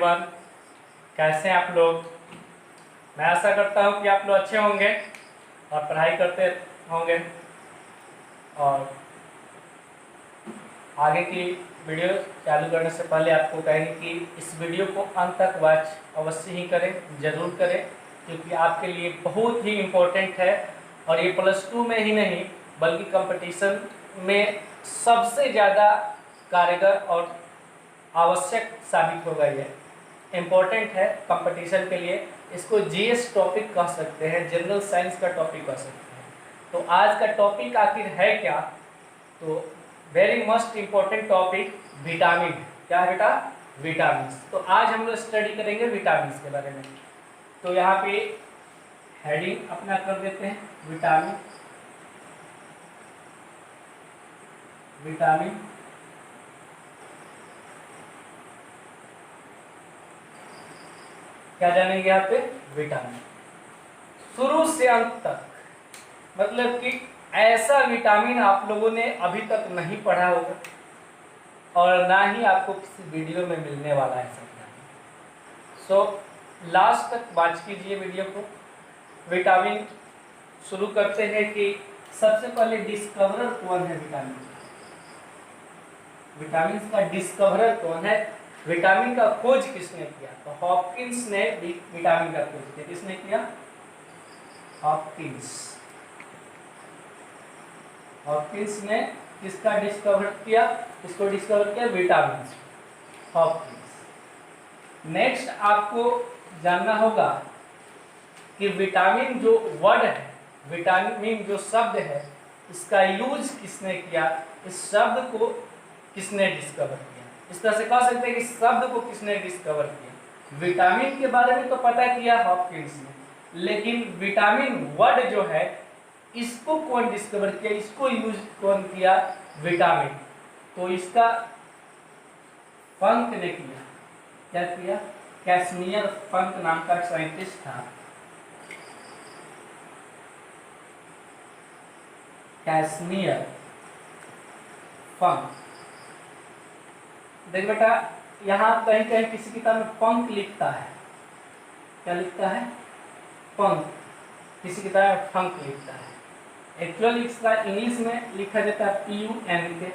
Everyone, कैसे हैं आप लोग। मैं आशा करता हूं कि आप लोग अच्छे होंगे और पढ़ाई करते होंगे। और आगे की वीडियो चालू करने से पहले आपको कहेंगे कि इस वीडियो को अंत तक वॉच अवश्य ही करें, ज़रूर करें, क्योंकि आपके लिए बहुत ही इम्पोर्टेंट है। और ये +2 में ही नहीं बल्कि कंपटीशन में सबसे ज़्यादा कारगर और आवश्यक साबित होगा। ये इम्पोर्टेंट है कंपटीशन के लिए। इसको जीएस टॉपिक कह सकते हैं, जनरल साइंस का टॉपिक कह सकते हैं। तो आज का टॉपिक आखिर है क्या? तो very must important topic vitamin. क्या है बेटा? विटामिन। तो आज हम लोग स्टडी करेंगे विटामिन के बारे में। तो यहाँ पे हेडिंग अपना कर देते हैं, विटामिन। विटामिन क्या जानेंगे यहाँ पे? विटामिन शुरू से अंत तक, मतलब कि ऐसा विटामिन आप लोगों ने अभी तक नहीं पढ़ा होगा और ना ही आपको किसी वीडियो में मिलने वाला है सब। सो लास्ट तक वॉच कीजिए वीडियो को। विटामिन शुरू करते हैं कि सबसे पहले डिस्कवरर कौन है विटामिन? विटामिन का डिस्कवरर कौन है? विटामिन का खोज किसने किया? तो हॉपकिंस ने विटामिन का खोज किया। किसने किया? हॉपकिंस। हॉपकिंस ने किसका डिस्कवर किया? किसको डिस्कवर किया? विटामिन। हॉपकिंस। नेक्स्ट आपको जानना होगा कि विटामिन जो वर्ड है, विटामिन जो शब्द है, इसका यूज किसने किया? इस शब्द को किसने डिस्कवर किया? इस तरह से कह सकते हैं कि शब्द को किसने डिस्कवर किया। विटामिन के बारे में तो पता किया हॉपकिंस ने, लेकिन विटामिन वर्ड जो है इसको कौन डिस्कवर किया, इसको यूज कौन किया? विटामिन। तो इसका फंक ने किया। क्या किया? कैस्मियर फंक नाम का साइंटिस्ट था। कैस्मियर फंक। देख बेटा, यहाँ कहीं कहीं किसी किताब में पंख लिखता है। क्या लिखता है? पंख। किसी किताब में फंक लिखता है। एक्चुअली इसका इंग्लिश में लिखा जाता है PUNK।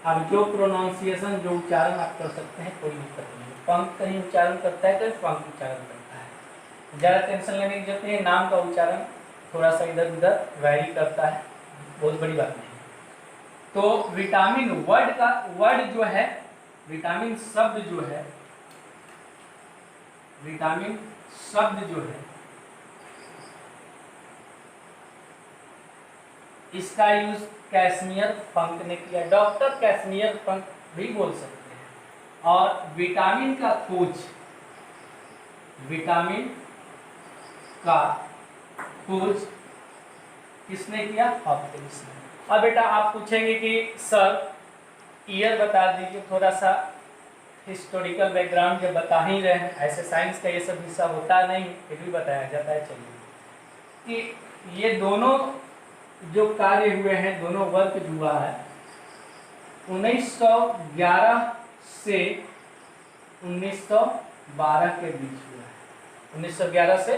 अब जो प्रोनाउंसिएशन, जो उच्चारण आप कर सकते हैं, कोई दिक्कत नहीं। पंख कहीं उच्चारण करता है तो फंक उच्चारण करता है। ज़्यादा टेंशन लेने की जरूरत नहीं। नाम का उच्चारण थोड़ा सा इधर उधर वैरी करता है, बहुत बड़ी बात नहीं। तो विटामिन वर्ड जो है, विटामिन शब्द जो है, विटामिन शब्द जो है, इसका यूज कैस्मियर फंक ने किया। डॉक्टर कैस्मियर फंक भी बोल सकते हैं। और विटामिन का खोज, विटामिन का खोज किसने किया? हॉपकिंस ने। अब बेटा आप पूछेंगे कि सर ईयर बता दीजिए, थोड़ा सा हिस्टोरिकल बैकग्राउंड जब बता ही रहे हैं, ऐसे साइंस का ये सब हिस्सा होता नहीं, फिर भी बताया जाता है। चलिए कि ये दोनों जो कार्य हुए हैं, दोनों वर्क जो हुआ है 1911 से 1912 के बीच हुआ है। 1911 से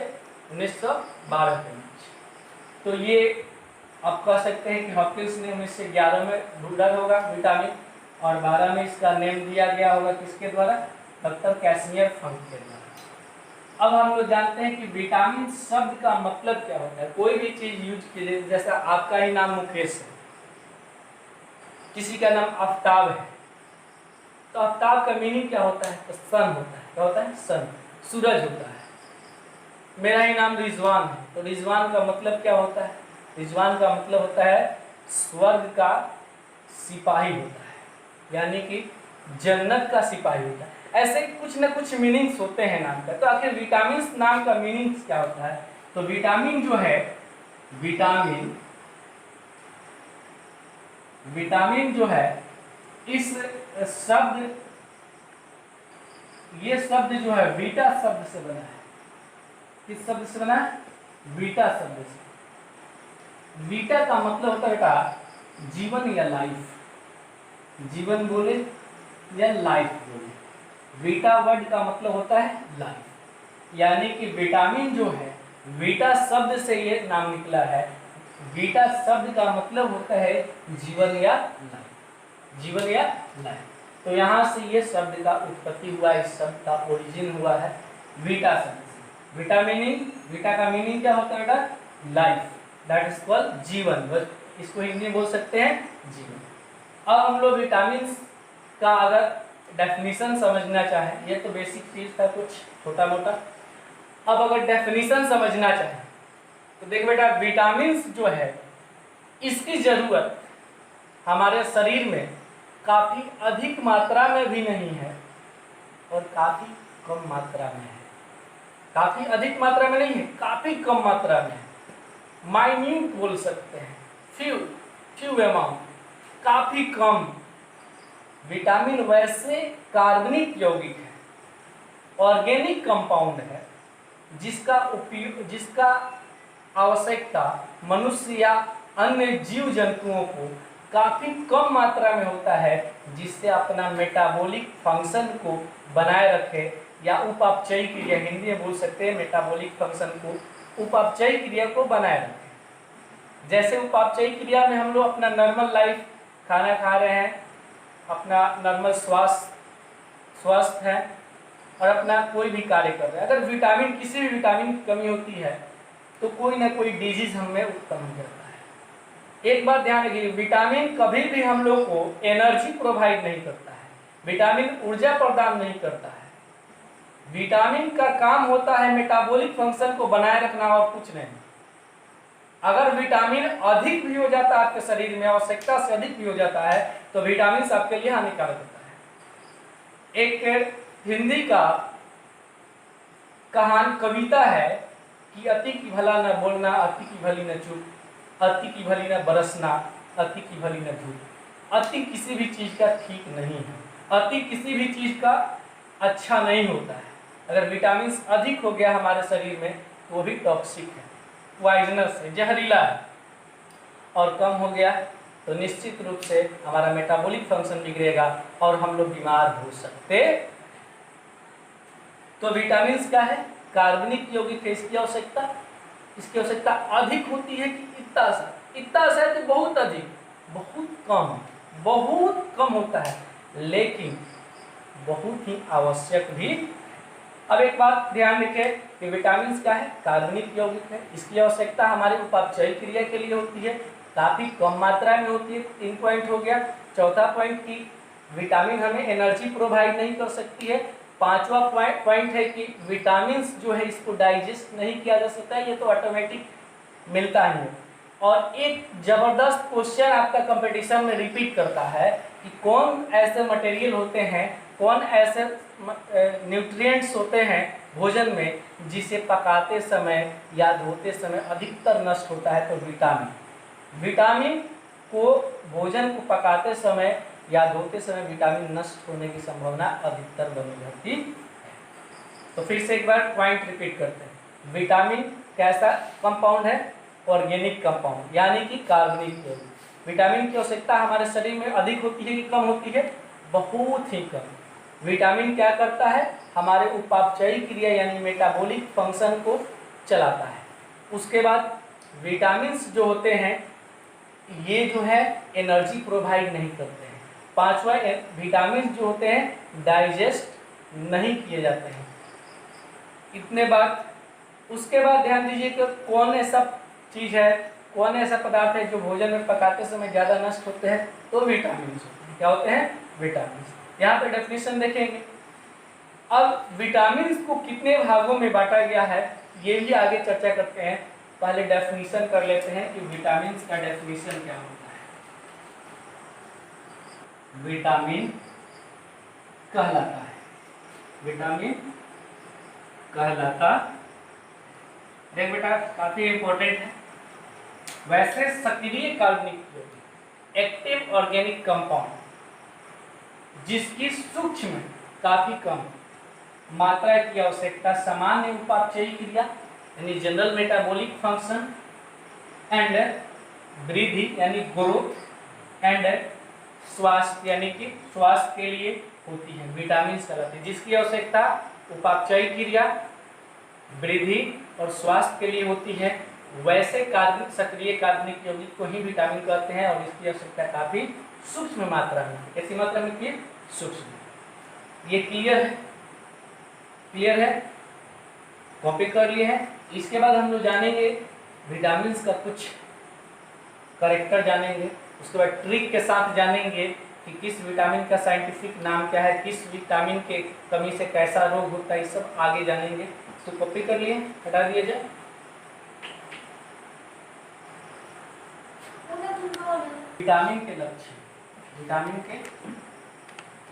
1912 के बीच। तो ये आप कह सकते हैं कि हॉपकिंस ने 1911 में ढूंढा होगा विटामिन, और 12 में इसका नेम दिया गया होगा किसके द्वारा? डॉक्टर कैस्मियर फंक के द्वारा। अब हम लोग जानते हैं कि विटामिन शब्द का मतलब क्या होता है। कोई भी चीज यूज कीजिए, जैसा आपका ही नाम मुकेश है, किसी का नाम आफ्ताब है, तो आफ्ताब का मीनिंग क्या होता है? तो सन होता है। क्या होता है? सन, सूरज होता है। मेरा ही नाम रिजवान है, तो रिजवान का मतलब क्या होता है? रिजवान का मतलब होता है स्वर्ग का सिपाही होता है, यानी कि जन्नत का सिपाही होता है। ऐसे कुछ न कुछ मीनिंग्स होते हैं नाम का। तो आखिर विटामिन नाम का मीनिंग्स क्या होता है? तो विटामिन जो है, विटामिन जो है, इस शब्द, ये शब्द जो है बीटा शब्द से बना है। किस शब्द से बना है? बीटा शब्द से। बीटा का मतलब होता है बेटा जीवन या लाइफ। जीवन बोले या लाइफ बोले, वीटा वर्ड का मतलब होता है लाइफ, यानी कि विटामिन जो है, वीटा शब्द से ये नाम निकला है। वीटा शब्द का मतलब होता है जीवन या लाइफ, जीवन या लाइफ। तो यहाँ से ये शब्द का उत्पत्ति हुआ, इस शब्द का ओरिजिन हुआ है वीटा शब्द से। वीटा मीनिंग, वीटा का मीनिंग क्या होता है बेटा? लाइफ, दैट इज कॉल्ड जीवन। बस इसको हिंदी में बोल सकते हैं जीवन। अब हम लोग विटामिन का अगर डेफिनेशन समझना चाहें, ये तो बेसिक चीज था कुछ छोटा मोटा। अब अगर डेफिनेशन समझना चाहें तो देख बेटा, विटामिन जो है इसकी जरूरत हमारे शरीर में काफी अधिक मात्रा में भी नहीं है और काफी कम मात्रा में है। काफी अधिक मात्रा में नहीं है, काफी कम मात्रा में है। माइन्यूट बोल सकते हैं, फ्यू अमाउंट, काफी कम। विटामिन वैसे कार्बनिक यौगिक है, ऑर्गेनिक कंपाउंड है, जिसका उपयोग, जिसका आवश्यकता मनुष्य या अन्य जीव जंतुओं को काफी कम मात्रा में होता है, जिससे अपना मेटाबॉलिक फंक्शन को बनाए रखे या उपापचयी क्रिया, हिंदी में बोल सकते हैं मेटाबॉलिक फंक्शन को, उपापचयी क्रिया को बनाए रखे। जैसे उपापचयी क्रिया में हम लोग अपना नॉर्मल लाइफ, खाना खा रहे हैं, अपना नॉर्मल स्वस्थ है और अपना कोई भी कार्य कर रहे हैं। अगर विटामिन, किसी भी विटामिन की कमी होती है तो कोई ना कोई डिजीज हमें उत्पन्न करता है। एक बात ध्यान रखिए, विटामिन कभी भी हम लोग को एनर्जी प्रोवाइड नहीं करता है, विटामिन ऊर्जा प्रदान नहीं करता है। विटामिन का काम होता है मेटाबॉलिक फंक्शन को बनाए रखना और कुछ नहीं। अगर विटामिन अधिक भी हो जाता है आपके शरीर में, आवश्यकता से अधिक भी हो जाता है, तो विटामिन आपके लिए हानिकारक होता है। एक हिंदी का कविता है कि अति की भला न बोलना, अति की भली न चुप, अति की भली न बरसना, अति की भली न धूप। अति किसी भी चीज का ठीक नहीं है, अति किसी भी चीज का अच्छा नहीं होता है। अगर विटामिन अधिक हो गया हमारे शरीर में तो वो भी टॉक्सिक है, पॉइजनस है, जहरीला है। और कम हो गया तो निश्चित रूप से हमारा मेटाबॉलिक फंक्शन बिगड़ेगा और हम लोग बीमार हो सकते। तो विटामिन क्या है? कार्बनिक यौगिक है। इसकी आवश्यकता अधिक होती है कि इतना सा तो बहुत अधिक, बहुत कम होता है, लेकिन बहुत ही आवश्यक भी। अब एक बात ध्यान रखें कि विटामिन क्या है? कार्बनिक यौगिक है। इसकी आवश्यकता हमारे उपापचयी क्रिया के लिए होती है, काफी कम मात्रा में होती है। 3 पॉइंट हो गया। चौथा पॉइंट की विटामिन हमें एनर्जी प्रोवाइड नहीं कर सकती है। 5वां पॉइंट है कि विटामिन जो है इसको डाइजेस्ट नहीं किया जा सकता है, ये तो ऑटोमेटिक मिलता ही है। और एक जबरदस्त क्वेश्चन आपका कंपटीशन में रिपीट करता है कि कौन ऐसे मटेरियल होते हैं, कौन ऐसे न्यूट्रिएंट्स होते हैं भोजन में जिसे पकाते समय या धोते समय अधिकतर नष्ट होता है? तो विटामिन को भोजन को पकाते समय या धोते समय विटामिन नष्ट होने की संभावना अधिकतर बनी रहती है। तो फिर से एक बार पॉइंट रिपीट करते हैं। विटामिन कैसा कंपाउंड है? ऑर्गेनिक कंपाउंड, यानी कि कार्बनिक यौगिक। विटामिन की आवश्यकता हमारे शरीर में अधिक होती है कि कम होती है? बहुत ही कम। विटामिन क्या करता है? हमारे उपापचयी क्रिया यानी मेटाबॉलिक फंक्शन को चलाता है। उसके बाद विटामिन जो होते हैं ये जो है एनर्जी प्रोवाइड नहीं करते हैं। 5वां, विटामिन जो होते हैं डाइजेस्ट नहीं किए जाते हैं। इतने बात। उसके बाद ध्यान दीजिए कि कौन ऐसा चीज है, कौन ऐसा पदार्थ है जो भोजन में पकाते समय ज्यादा नष्ट होते हैं? तो विटामिन। क्या होते हैं? विटामिन। यहाँ पे डेफिनेशन देखेंगे। अब विटामिन को कितने भागों में बांटा गया है ये भी आगे चर्चा करते हैं। पहले डेफिनेशन कर लेते हैं कि विटामिन का डेफिनेशन क्या होता है। विटामिन कहलाता है, विटामिन कहलाता, देख बेटा काफी इंपॉर्टेंट है। वैसे सक्रिय कार्बनिक यौगिक, एक्टिव ऑर्गेनिक कंपाउंड, जिसकी सूक्ष्म काफी कम मात्रा की आवश्यकता सामान्य उपापचयी क्रिया यानी जनरल मेटाबॉलिक फंक्शन एंड वृद्धि यानी ग्रोथ एंड स्वास्थ्य यानी कि स्वास्थ्य के लिए होती है, विटामिन कहलाती है, जिसकी आवश्यकता उपापचयी क्रिया, वृद्धि और स्वास्थ्य के लिए होती है। वैसे कार्बनिक सक्रिय कार्बनिक यौगिक को ही विटामिन कहते हैं और इसकी आवश्यकता काफी सूक्ष्म मात्रा में, कैसी मात्रा में की? सूक्ष्म। ये क्लियर है? क्लियर है? कॉपी कर लिए हैं। इसके बाद हम लोग जानेंगे विटामिन का कुछ करेक्टर जानेंगे, उसके बाद ट्रिक के साथ जानेंगे कि किस विटामिन का साइंटिफिक नाम क्या है, किस विटामिन के कमी से कैसा रोग होता है, ये सब आगे जानेंगे। तो कॉपी कर लिए, हटा दिया जाए। विटामिन के लक्षण, विटामिन के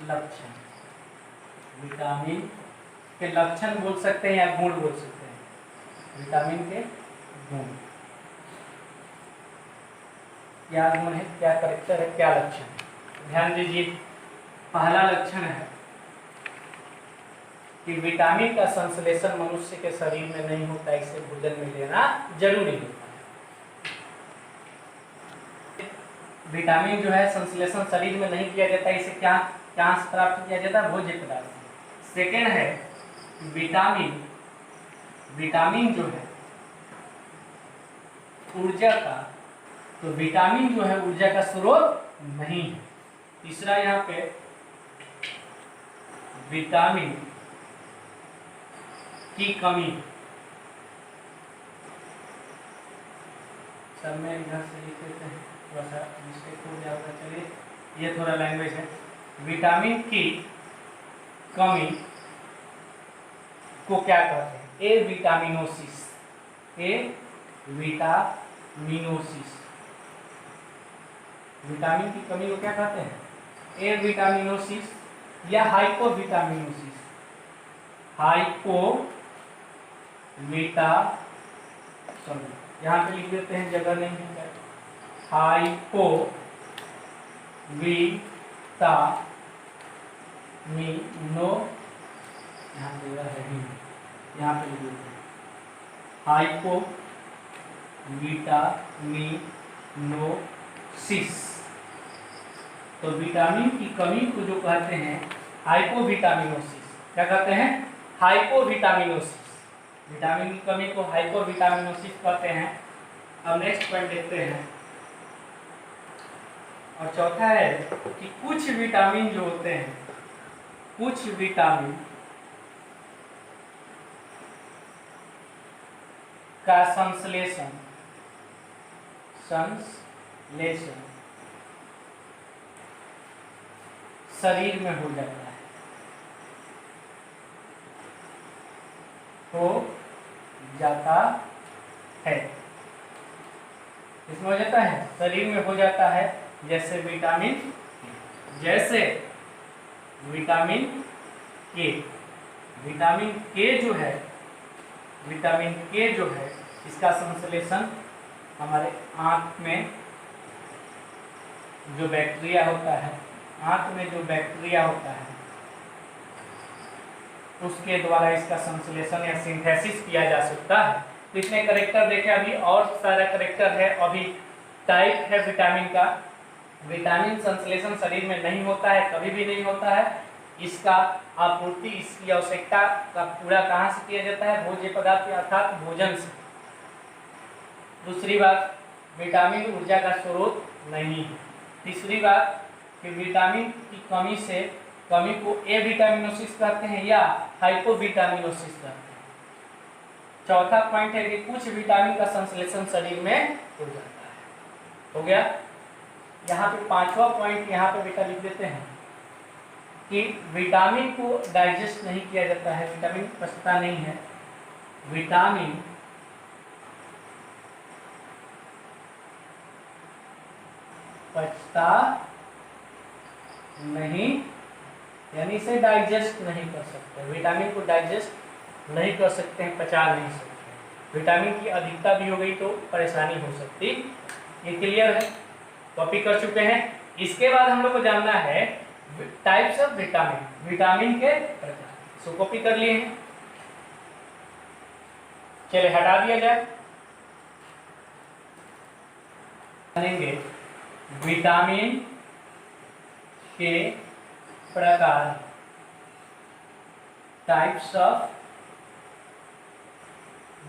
लक्षण, विटामिन के लक्षण बोल सकते हैं या गुण बोल सकते हैं। विटामिन के गुण, क्या गुण है, क्या कैरेक्टर है, क्या लक्षण है? ध्यान दीजिए। पहला लक्षण है कि विटामिन का संश्लेषण मनुष्य के शरीर में नहीं होता, इसे भोजन में लेना जरूरी होता है। विटामिन जो है संश्लेषण शरीर में नहीं किया जाता, इसे क्या कहाँ से प्राप्त किया जाता है? भोज्य पदार्थ से। सेकेंड है विटामिन, विटामिन जो है ऊर्जा का, तो विटामिन जो है ऊर्जा का स्रोत नहीं है। तीसरा यहाँ पे विटामिन की कमी, सब में इधर से लिख देते हैं, थोड़ा सा मिस्टेक हो गया होगा, चलिए ये थोड़ा लैंग्वेज है। विटामिन की कमी को क्या कहते हैं? ए विटामिनोसिस, ए विटामिनोसिस। विटामिन की कमी को क्या कहते हैं? ए विटामिनोसिस या हाइपोविटामिनोसिस। यहाँ पे लिख देते हैं, जगह नहीं है। हाइपोविटामिनो, यहाँ पे है ही, यहाँ पे लिख देते हैं हाइपोविटामिनोसिस। तो विटामिन की कमी को जो कहते हैं हाइपोविटामिनोसिस, क्या कहते हैं? हाइपोविटामिनोसिस। विटामिन की कमी को हाइपोविटामिनोसिस कहते हैं। अब नेक्स्ट पॉइंट देखते हैं। और चौथा है कि कुछ विटामिन जो होते हैं, कुछ विटामिन का संश्लेषण शरीर में हो जाता है, हो जाता है। इसमें हो जाता है, शरीर में हो जाता है। जैसे विटामिन के, विटामिन के जो है इसका संश्लेषण हमारे आंत में जो बैक्टीरिया होता है, आंत में जो बैक्टीरिया होता है उसके द्वारा इसका संश्लेषण या सिंथेसिस किया जा सकता है। तो इतने करेक्टर देखे, अभी और सारा करेक्टर है। अभी टाइप है विटामिन का। विटामिन संश्लेषण शरीर में नहीं होता है, कभी भी नहीं होता है। इसका आपूर्ति, इसकी आवश्यकता का पूरा कहाँ से किया जाता है? भोज्य पदार्थ अर्थात भोजन से। दूसरी बात, विटामिन ऊर्जा का स्रोत नहीं है। तीसरी बात कि विटामिन की कमी को ए विटामिनोसिस कहते हैं या हाइपोविटामिनोसिस कहते हैं। चौथा पॉइंट है कि कुछ विटामिन का संश्लेषण शरीर में हो जाता है। हो गया। यहाँ पे पांचवा पॉइंट यहाँ पे बेटा लिख देते हैं कि विटामिन को डाइजेस्ट नहीं किया जाता है, विटामिन पचता नहीं है। विटामिन पचता नहीं, यानी इसे डाइजेस्ट नहीं कर सकते। विटामिन को डाइजेस्ट नहीं कर सकते हैं, पचा नहीं सकते। विटामिन की अधिकता भी हो गई तो परेशानी हो सकती। ये क्लियर है? कॉपी कर चुके हैं। इसके बाद हम लोग को जानना है टाइप्स ऑफ विटामिन, विटामिन के प्रकार। सो कॉपी कर लिए हैं, चलिए हटा दिया जाए। जानेंगे विटामिन के प्रकार, टाइप्स ऑफ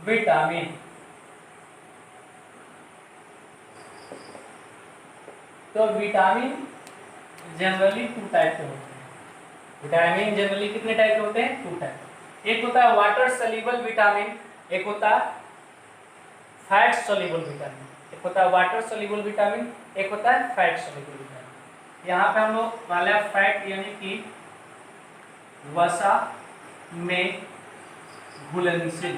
विटामिन। तो विटामिन जनरली 2 टाइप के होते हैं। विटामिन जनरली कितने टाइप के होते हैं? 2 टाइप। एक होता है वाटर सॉल्युबल विटामिन, एक होता है फैट सॉल्युबल विटामिन। एक होता है वाटर सॉल्युबल विटामिन, एक होता है फैट सॉल्युबल विटामिन। यहाँ पे हम लोग वाला फैट यानी कि वसा में घुलनशील,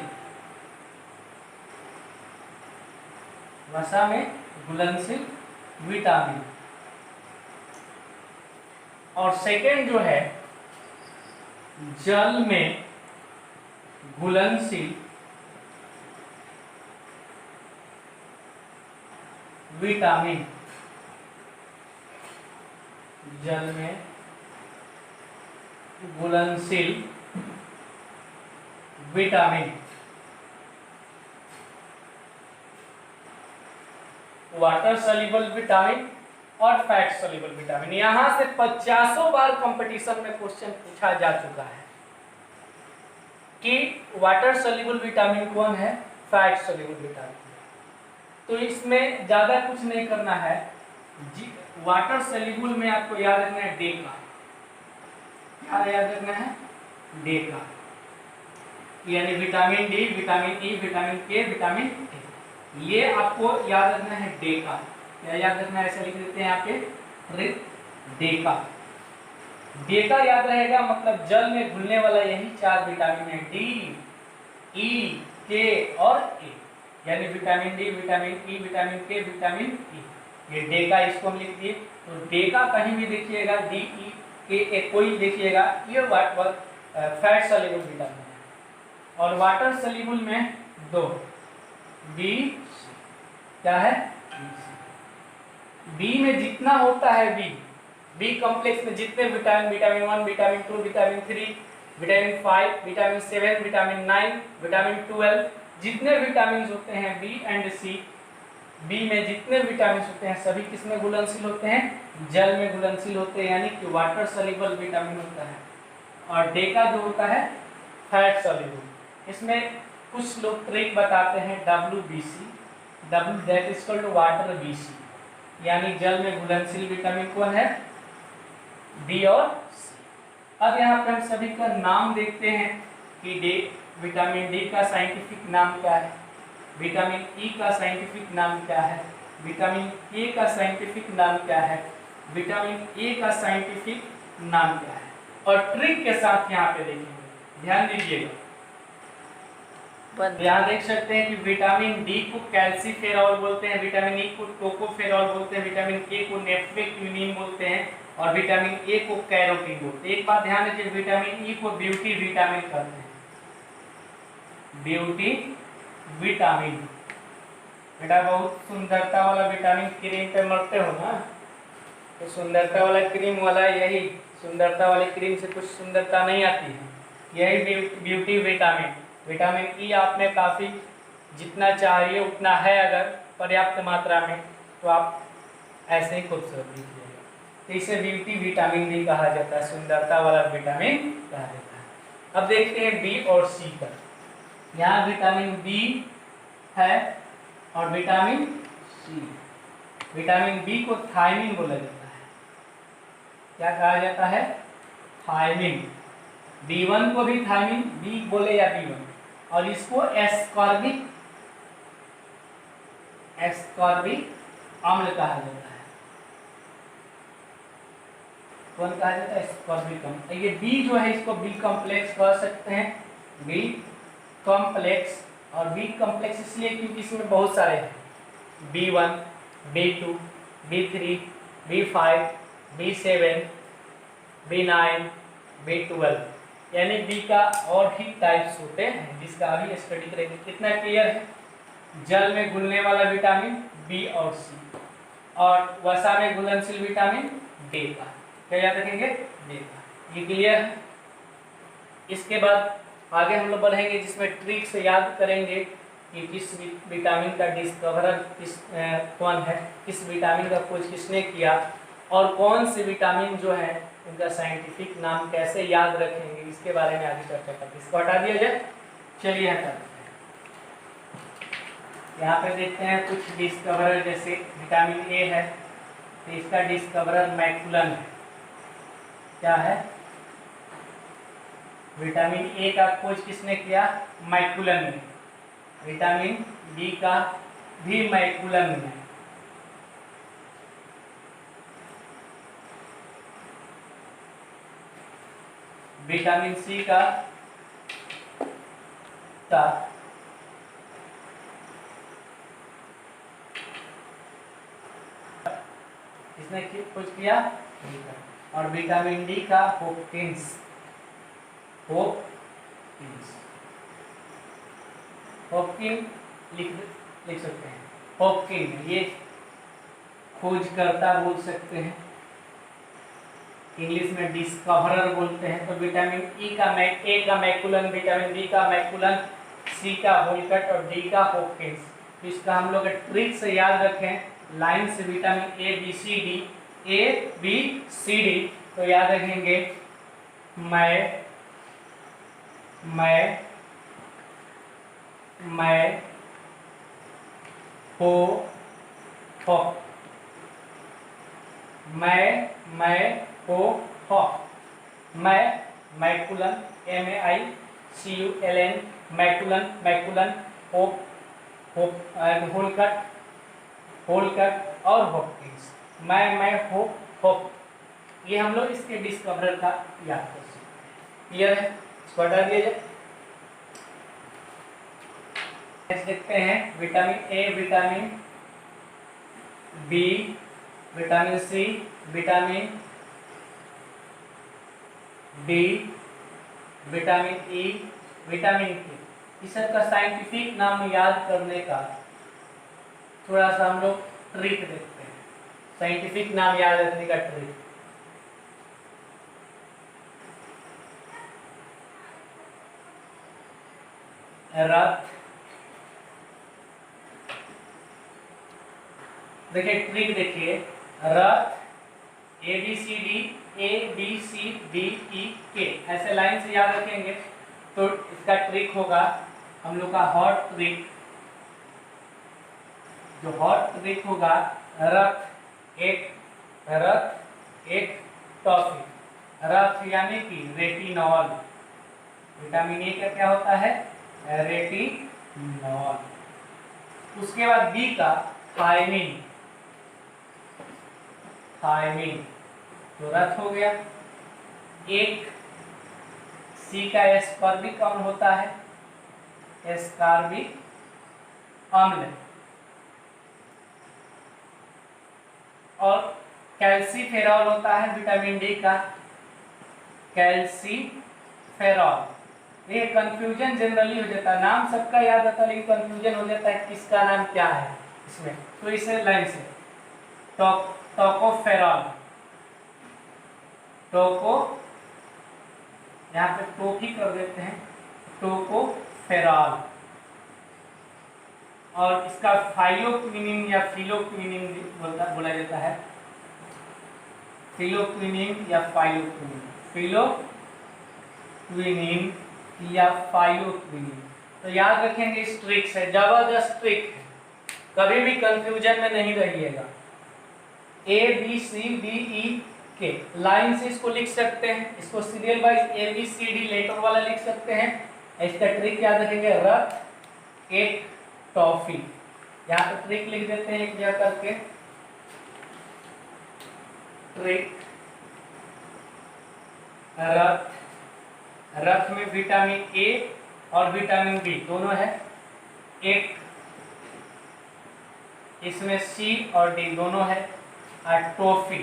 वसा में घुलनशील विटामिन। और सेकेंड जो है जल में घुलनशील विटामिन, जल में घुलनशील विटामिन। वाटर सॉल्युबल विटामिन और फैट सॉल्युबल विटामिन। यहां से 50 बार कंपटीशन में क्वेश्चन पूछा जा चुका है कि वाटर सॉल्युबल विटामिन कौन है, फैट सॉल्युबल विटामिन। तो इसमें ज्यादा कुछ नहीं करना है। वाटर सॉल्युबल में आपको याद रखना है डेका, क्या याद रखना है? डेका, यानी vitamin D, vitamin E, vitamin के, विटामिन ए, ये आपको याद रखना है डेका। क्या याद रखना है? ऐसे लिख देते हैं यहाँ पे डेका। डेका याद रहेगा, मतलब जल में घुलने वाला यही 4 विटामिन है, डी, ई, के और ए, यानी vitamin D, vitamin E, vitamin के, विटामिन ई। ये डेका, इसको हम लिख दिए। तो डेका कहीं भी देखिएगा, डी, ई, के, ए कोई देखिएगा, ये फैट सॉल्युबल विटामिन है। और वाटर सॉल्युबल में 2, बी, क्या है? बी में जितना होता है बी कॉम्प्लेक्स में जितने vitamin, vitamin 1, vitamin 2, vitamin 3, vitamin 5, vitamin 7, vitamin 9, vitamin 12, जितने विटामिन होते हैं बी एंड सी, बी में जितने विटामिन होते हैं सभी किसमें घुलनशील होते हैं? जल में घुलनशील होते हैं, यानी कि वाटर सॉल्युबल विटामिन होता है। और डेका जो होता है फैट सॉल्युबल। इसमें कुछ लोग ट्रिक बताते हैं, WBC, W that is equal to water BC, यानी जल में घुलनशील विटामिन कौन है? डी और सी। अब यहाँ पे हम सभी का नाम देखते हैं कि विटामिन डी का साइंटिफिक नाम क्या है, विटामिन ई का साइंटिफिक नाम क्या है, विटामिन के का साइंटिफिक नाम क्या है, विटामिन ए का साइंटिफिक नाम क्या है। और ट्रिक के साथ यहाँ पे देखेंगे, ध्यान दीजिएगा। यहाँ देख सकते हैं कि विटामिन डी को कैल्सीफेरॉल बोलते हैं, विटामिन ई को टोकोफेरॉल बोलते हैं, विटामिन के को नेफ्रेक्टिनिन बोलते हैं और विटामिन ए को कैरोटीन बोलते हैं। एक बात ध्यान रखिए, विटामिन ई को ब्यूटी विटामिन कहते हैं, ब्यूटी विटामिन। बेटा बहुत सुंदरता वाला विटामिन क्रीम पे मरते हो ना, तो सुंदरता वाला क्रीम वाला यही, सुंदरता वाले क्रीम से कुछ सुंदरता नहीं आती है, यही ब्यूटी विटामिन। विटामिन ई आप में काफ़ी जितना चाहिए उतना है, अगर पर्याप्त मात्रा में, तो आप ऐसे ही खूबसूरत दिखिएगा। तो इसे ब्यूटी विटामिन भी कहा जाता है, सुंदरता वाला विटामिन कहा जाता है। अब देखते हैं बी और सी का। यहाँ विटामिन बी है और विटामिन सी। विटामिन बी को थायमिन बोला जाता है, क्या कहा जाता है? थायमिन। B1 को भी थायमिन, बी बोले या B1, और इसको एस्कॉर्बिक अम्ल कहा जाता है। कौन कहा जाता है? एस्कॉर्बिक अम्ल। ये बी जो है इसको बी कॉम्प्लेक्स कह सकते हैं, बी कॉम्प्लेक्स। और बी कॉम्प्लेक्स इसलिए क्योंकि इसमें बहुत सारे हैं, B1, B2, B3, B5, B7, B9, B12, यानी बी का और भी टाइप्स होते हैं, जिसका अभी स्टडी करेंगे। कितना क्लियर है? जल में घुलने वाला विटामिन बी और सी, और वसा में घुलनशील विटामिन डी का, क्या याद रखेंगे? डी का। ये क्लियर है? इसके बाद आगे हम लोग बढ़ेंगे, जिसमें ट्रिक से याद करेंगे कि किस विटामिन का डिस्कवरर कौन है, किस विटामिन का खोज किसने किया, और कौन से विटामिन जो है इनका साइंटिफिक नाम कैसे याद रखेंगे इसके बारे में आगे चर्चा करते हैं। इसको हटा दिया जाए, चलिए हटा देते हैं। यहाँ पे देखते हैं कुछ डिस्कवरर, जैसे विटामिन ए है तो इसका डिस्कवरर मैकुलन है। क्या है? विटामिन ए का खोज किसने किया? मैकुलन ने। विटामिन डी का भी मैकुलन ने। विटामिन सी का किसने खोज किया? और विटामिन डी का होपकिंस। होपकिन लिख सकते हैं। होपकिन ये खोजकर्ता बोल सकते हैं, इंग्लिश में डिस्कवरर बोलते हैं। तो विटामिन ए का मैकुलन, विटामिन डी का मैकुलन, सी का होलकट और डी का होपकिंस। तो इसका हम लोग ट्रिक से याद रखें, लाइन से vitamin A B C D. तो याद रखेंगे मैं हो मैकुलन MAICULN मैकुलन होलकट और होपकिंस। मैं होप, ये हम लोग इसके डिस्कवरर का याद कर सकते हैं। क्लियर है? इसको हटा दिया जाए। नेक्स्ट देखते हैं vitamin A, vitamin B, vitamin C, vitamin D, vitamin E, vitamin K. इस सब का साइंटिफिक नाम याद करने का थोड़ा सा हम लोग ट्रिक देखते हैं। साइंटिफिक नाम याद रखने का ट्रिक। रक्त, देखिए ट्रिक देखिए, रक्त ABCD ऐसे लाइन से याद रखेंगे तो इसका ट्रिक होगा हम लोग का हॉट ट्रिक। जो हॉट ट्रिक होगा, रक्त एक टॉफी, रक्त यानी कि रेटिनॉल। विटामिन ए का क्या होता है? रेटिनॉल। उसके बाद बी का थायमिन, तो रक्त हो गया। एक सी का एस्कॉर्बिक अम्ल होता है, एस्कॉर्बिक अम्ल। और कैल्सीफेरॉल होता है विटामिन डी का, कैल्सीफेरॉल। ये कंफ्यूजन जनरली हो जाता है, नाम सबका याद आता है लेकिन कंफ्यूजन हो जाता है किसका नाम क्या है इसमें। तो इसे लाइन से टोकोफेरॉल, यहाँ पे टोकी कर देते हैं, टोकोफेरॉल। और इसका फाइलोक्विनिन या फिलोक्विनिन बोला जाता है, फिलोक्विनिन या फाइलोक्विनिन। तो याद रखेंगे इस ट्रिक से, जबरदस्त ट्रिक है, कभी भी कंफ्यूजन में नहीं रहिएगा। ABCDE के लाइन से इसको लिख सकते हैं, इसको सीरियल वाइज ABCD लेटर वाला लिख सकते हैं। इसका ट्रिक याद रखेंगे, रक्त एक टॉफी। यहाँ पे ट्रिक लिख देते हैं एक जगह करके, ट्रिक रक्त में विटामिन ए और विटामिन बी दोनों है, एक इसमें सी और डी दोनों है। और टॉफी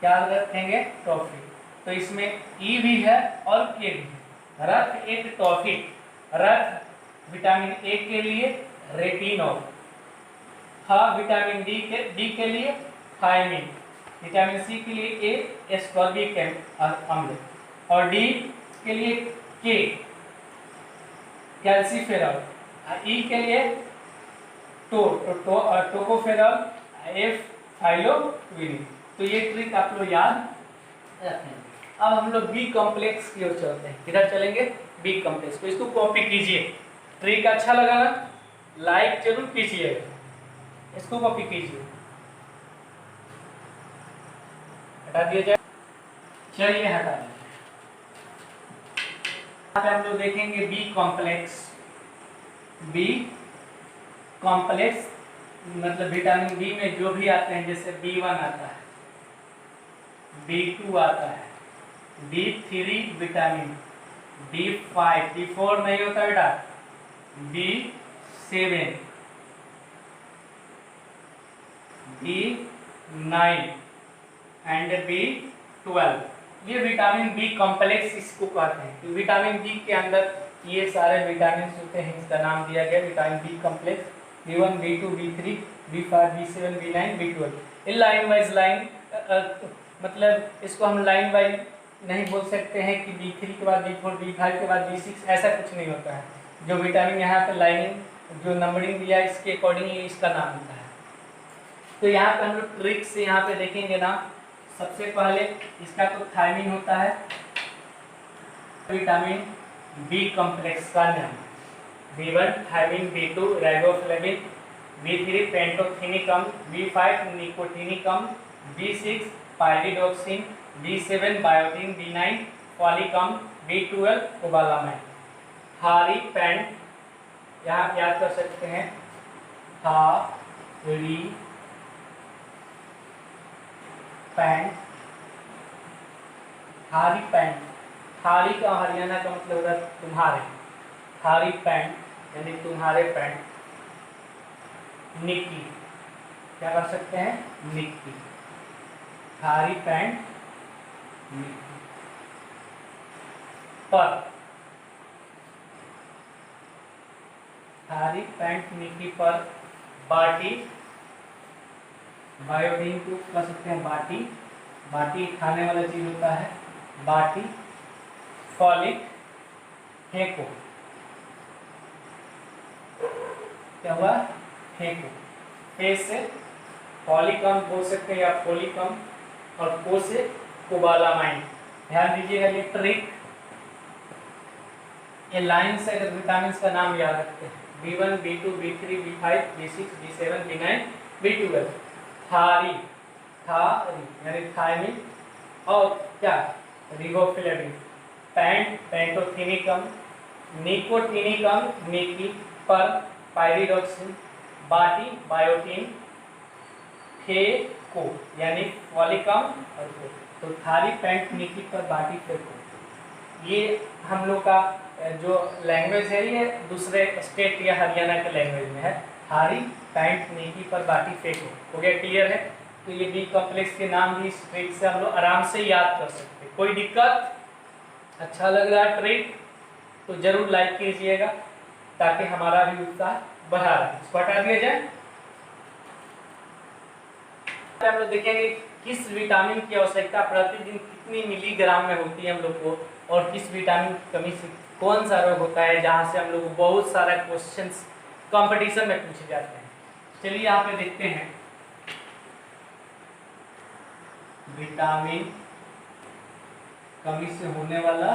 क्या रखेंगे? टॉफी। तो इसमें ई भी है और के भी है। रक्त एक टॉफी, रक्त विटामिन ए के लिए रेटिनॉल, विटामिन डी के लिए थायमिन, विटामिन सी के लिए एस्कॉर्बिक अम्ल और डी के लिए के कैल्सीफेरॉल, ई के लिए टोकोफेरॉल, एफ फाइलोक्विनिन। तो ये ट्रिक आप लोग याद रखेंगे। अब हम लोग बी कॉम्प्लेक्स की ओर चलते हैं। किधर चलेंगे? बी कॉम्प्लेक्स को। इसको कॉपी कीजिए। ट्रिक अच्छा लगा ना? लाइक जरूर कीजिएगा। इसको कॉपी कीजिए, हटा दिया जाए। चलिए हटा दीजिए। यहाँ पे हम लोग देखेंगे बी कॉम्प्लेक्स। बी कॉम्प्लेक्स मतलब विटामिन बी में जो भी आते हैं, जैसे B1 आता है, B2 आता है, B3 विटामिन, B5, B4 नहीं होता बेटा, B7, B9 एंड B12, ये विटामिन बी कॉम्प्लेक्स इसको कहते हैं। विटामिन बी के अंदर ये सारे विटामिन होते हैं, इसका नाम दिया गया vitamin B complex. B1, B2, B3, B5, B7, B9, B12। इन लाइन वाइज लाइन मतलब इसको हम लाइन वाइज नहीं बोल सकते हैं कि B3 के बाद B4, B5 के बाद B6, ऐसा कुछ नहीं होता है। जो विटामिन यहाँ पे लाइनिंग जो नंबरिंग दिया है इसके अकॉर्डिंगली इसका नाम होता है। तो यहाँ पे हम लोग ट्रिक से यहाँ पे देखेंगे ना, सबसे पहले इसका तो थायमिन होता है, विटामिन बी कॉम्प्लेक्स का नाम B1 thiamine, B2 riboflavin, B3 पेंटोथेनिकम, B5 निकोटिनिकम, B6 pyridoxine, B7 biotin, B9 पॉलीकम, B12 कोबालामाइन। हारी पेंट यहाँ याद कर सकते हैं, हारी पैंट। हारी पैंट, हारी का हरियाणा का मतलब होता है तुम्हारे। हारी पैंट यानी तुम्हारे पैंट। निक्की क्या कर सकते हैं? निक्की। हारी पैंट निक्की। पर हारी पैंट निक्की पर बाटी, बायोटीन को कह सकते हैं बाटी। बाटी खाने वाला चीज होता है, बाटी। फॉलिक फेंको, क्या हुआ? फेंको। फे से पॉलीकम बोल सकते हैं या फोलिकम, और को से कोबालामाइन। ध्यान दीजिएगा ये ट्रिक, ये लाइन से अगर विटामिन का नाम याद रखते हैं, B1, B2, B3, B5, B6, B7, B9, B12। थारी, थारी यानी थायमिन, और क्या? रिबोफ्लेविन। पैंट पेंटोथेनिकम, निकोटिनिकम निकी पर पायरिडोक्सिन, बाटी बायोटिन, फेको यानी फॉलिकम और को। तो थारी पैंट निकी पर बाटी फेको, ये हम लोग का जो लैंग्वेज है ये दूसरे स्टेट या हरियाणा के लैंग्वेज में है। थारी पैंट निकी पर बाटी फेको। हो गया? क्लियर है? तो ये बी कॉम्प्लेक्स के नाम भी इस ट्रिक से हम लोग आराम से याद कर सकते हैं। कोई दिक्कत? अच्छा लग रहा है ट्रिक तो जरूर लाइक कीजिएगा ताकि हमारा भी उत्साह बढ़ा रहे। इसको हटा दिया जाए। हम लोग देखेंगे किस विटामिन की आवश्यकता प्रतिदिन कितनी मिलीग्राम में होती है हम लोग को, और किस विटामिन की कमी से कौन सा रोग होता है, जहाँ से हम लोग बहुत सारा क्वेश्चंस कंपटीशन में पूछे जाते हैं। चलिए यहाँ पे देखते हैं विटामिन कमी से होने वाला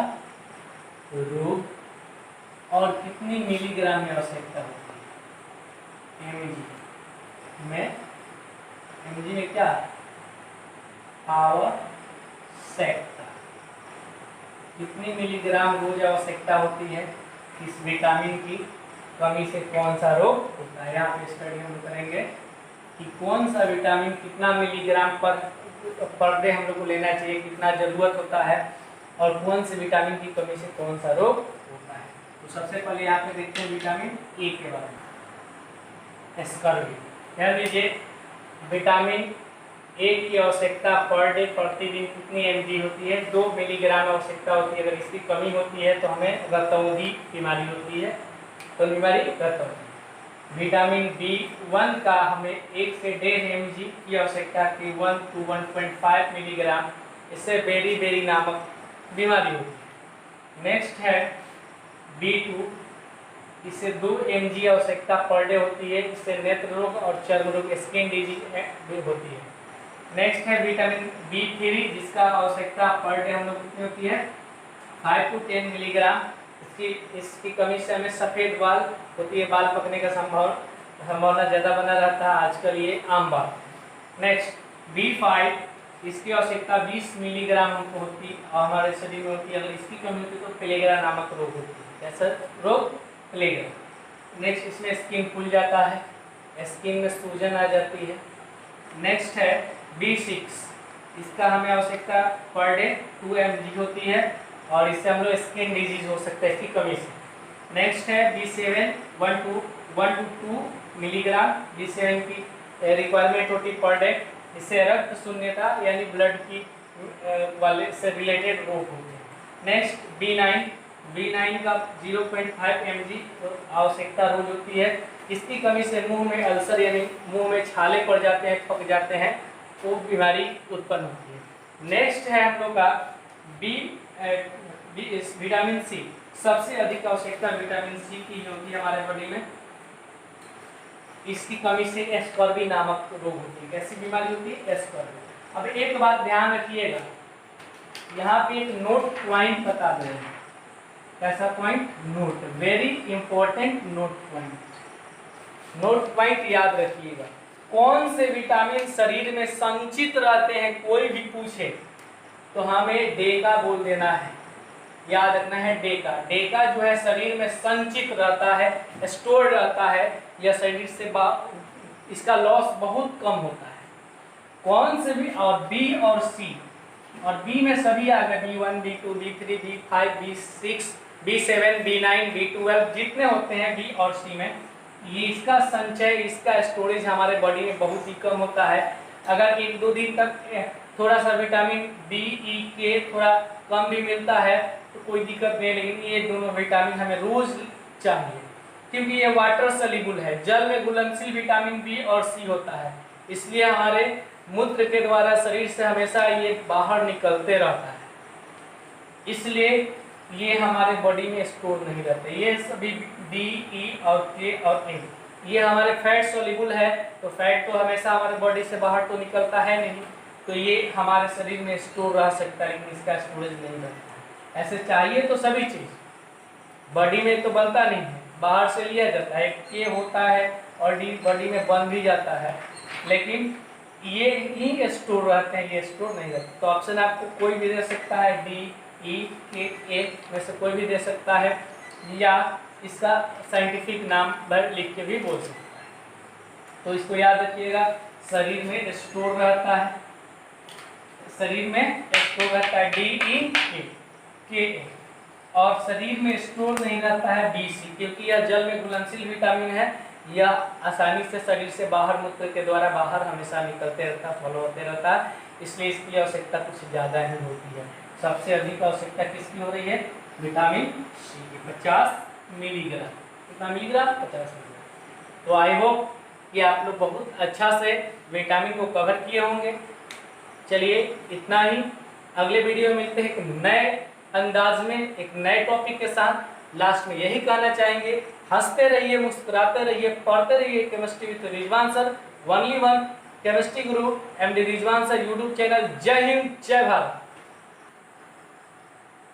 रोग और कितनी मिलीग्राम में आवश्यकता होती है। एमजी में क्या आवश्यकता, कितनी मिलीग्राम रोज आवश्यकता होती है इस विटामिन की कमी से कौन सा रोग होता है। यहाँ पे स्टडी हम करेंगे कि कौन सा विटामिन कितना मिलीग्राम पर डे हम लोग को लेना चाहिए, कितना जरूरत होता है, और कौन से विटामिन की कमी से कौन सा रोग होता है। तो सबसे पहले यहाँ पे देखते हैं विटामिन ए के बारे में। स्कर्वी, ध्यान दीजिए विटामिन ए की आवश्यकता पर डे प्रतिदिन कितनी mg होती है? 2 मिलीग्राम आवश्यकता होती है। अगर इसकी कमी होती है तो हमें रतौंधी बीमारी होती है, तो बीमारी रतौंधी। विटामिन B1 का हमें 1 से 1.5 mg की आवश्यकता की 1 to 1.5 मिलीग्राम, इससे बेरी नामक बीमारी होती है। नेक्स्ट है B2, इससे 2 mg आवश्यकता पर डे होती है, इससे नेत्र रोग और चर्म रोग स्किन डिजीज होती है। नेक्स्ट है विटामिन B3 जिसका आवश्यकता पर डे हम लोग कितनी होती है 5 to 10 मिलीग्राम। इसकी कमी से हमें सफ़ेद बाल होती है, बाल पकने का संभावना ज़्यादा बना रहता है, आजकल ये आम बात है। नेक्स्ट B5 इसकी आवश्यकता 20 मिलीग्राम हमको होती है और हमारे शरीर में होती है। अगर इसकी कमी होती है तो प्लेगरा नामक रोग होती है। कैसा रोग? प्लेगरा। नेक्स्ट इसमें स्किन फूल जाता है, स्किन में सूजन आ जाती है। नेक्स्ट है B6 इसका हमें आवश्यकता पर डे 2 mg होती है और इससे हम लोग स्किन डिजीज हो सकता है इसकी कमी से। नेक्स्ट है B7 1 to 2 मिलीग्राम B7 की रिक्वायरमेंट होती है पर डे। इससे रक्त शून्यता यानी ब्लड की वाले से रिलेटेड रोग होते हैं। नेक्स्ट B9 का 0.5 mg आवश्यकता रोज होती है। इसकी कमी से मुंह में अल्सर यानी मुंह में छाले पड़ जाते हैं, पक जाते हैं, वो बीमारी उत्पन्न होती है। नेक्स्ट है हम लोग का विटामिन सी। सबसे अधिक आवश्यकता विटामिन सी की होती है हमारे बॉडी में। इसकी कमी से एस्कॉर्बी नामक रोग होती है। कैसी बीमारी होती है? एस्कॉर्बी। अब एक बात ध्यान रखिएगा, यहाँ पे एक नोट पॉइंट बता दे रहे हैं। कैसा point? Note, very important note point. Note point याद रखिएगा। कौन से विटामिन शरीर में संचित रहते हैं, कोई भी पूछे तो हमें डेका बोल देना है, याद रखना है डेका। डेका जो है शरीर में संचित रहता है, स्टोर रहता है, या शरीर से इसका लॉस बहुत कम होता है। कौन से भी? और बी और सी, और बी में सभी आ गए, B1 B2 B3 B5 B6 B7 B9 B12 जितने होते हैं बी और सी में, ये इसका संचय, इसका स्टोरेज हमारे बॉडी में बहुत ही कम होता है। अगर 1-2 दिन तक थोड़ा सा विटामिन बी ई के थोड़ा कम भी मिलता है तो कोई दिक्कत नहीं, लेकिन ये दोनों विटामिन हमें रोज चाहिए क्योंकि ये वाटर सॉल्युबल है। जल में घुलनशील विटामिन बी और सी होता है, इसलिए हमारे मूत्र के द्वारा शरीर से हमेशा ये बाहर निकलते रहता है, इसलिए ये हमारे बॉडी में स्टोर नहीं रहते। ये सभी डी ई और के और ए ये हमारे फैट सॉल्युबल है, तो फैट तो हमेशा हमारे बॉडी से बाहर तो निकलता है नहीं, तो ये हमारे शरीर में स्टोर रह सकता है, लेकिन इसका स्टोरेज नहीं रहता। ऐसे चाहिए तो सभी चीज़ बॉडी में तो बनता नहीं है, बाहर से लिया जाता है, के होता है और डी बॉडी में बन भी जाता है, लेकिन ये ही स्टोर रहते हैं, ये स्टोर नहीं रहते। तो ऑप्शन आपको कोई भी दे सकता है, डी ई के ए में से कोई भी दे सकता है, या इसका साइंटिफिक नाम लिख के भी बोल सकता है। तो इसको याद रखिएगा, शरीर में स्टोर रहता है, शरीर में स्टोर रहता है डी ई के ए, और शरीर में स्टोर नहीं रहता है बी सी, क्योंकि यह जल में घुलनशील विटामिन है, यह आसानी से शरीर से बाहर मूत्र के द्वारा बाहर हमेशा निकलते रहता है, फॉलो होते रहता है, इसलिए इसकी आवश्यकता कुछ ज़्यादा ही होती है। सबसे अधिक आवश्यकता किसकी हो रही है? विटामिन सी की 50 मिलीग्राम। कितना मिलीग्राम? 50 मिलीग्राम। तो आई होप कि आप लोग बहुत अच्छा से विटामिन को कवर किए होंगे। चलिए इतना ही, अगले वीडियो में मिलते हैं एक नए अंदाज में, एक नए टॉपिक के साथ। लास्ट में यही कहना चाहेंगे, हंसते रहिए, मुस्कुराते रहिए, पढ़ते रहिए chemistry with Rizwan sir, only one chemistry Guru MD Rizwan sir YouTube channel. जय हिंद, जय भारत।